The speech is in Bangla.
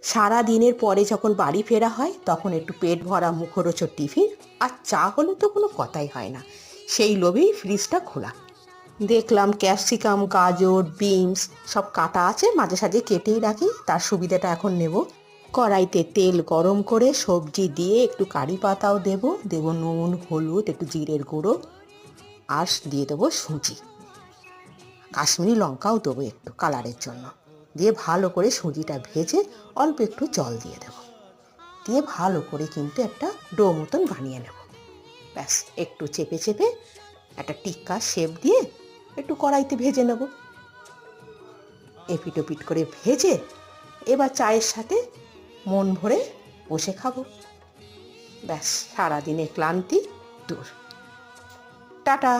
সারা দিনের পরে যখন বাড়ি ফেরা হয় তখন একটু পেট ভরা মুখরোচক টিফিন আর চা হলে তো কোনো কথাই হয় না। সেই লোভেই ফ্রিজটা খোলা। দেখলাম ক্যাপসিকাম, গাজর, বিনস সব কাটা আছে, মাঝে সাঝে কেটেই রাখি, তার সুবিধাটা এখন নেব। কড়াইতে তেল গরম করে সবজি দিয়ে একটু কারি পাতাও দেবো নুন, হলুদ, একটু জিরের গুঁড়ো, আর দিয়ে দেবো সুজি, কাশ্মীরি লঙ্কাও দেবো একটু কালারের জন্য। দিয়ে ভালো করে সুজিটা ভেজে অল্প একটু জল দিয়ে দেবো, দিয়ে ভালো করে কিন্তু একটা ডো মতন বানিয়ে নেব। ব্যাস, একটু চেপে চেপে একটা টিক্কা শেপ দিয়ে একটু কড়াইতে ভেজে নেব। এপিট ওপিট করে ভেজে এবার চায়ের সাথে মন ভরে বসে খাবো। ব্যাস, সারাদিনের ক্লান্তি দূর। টাটা।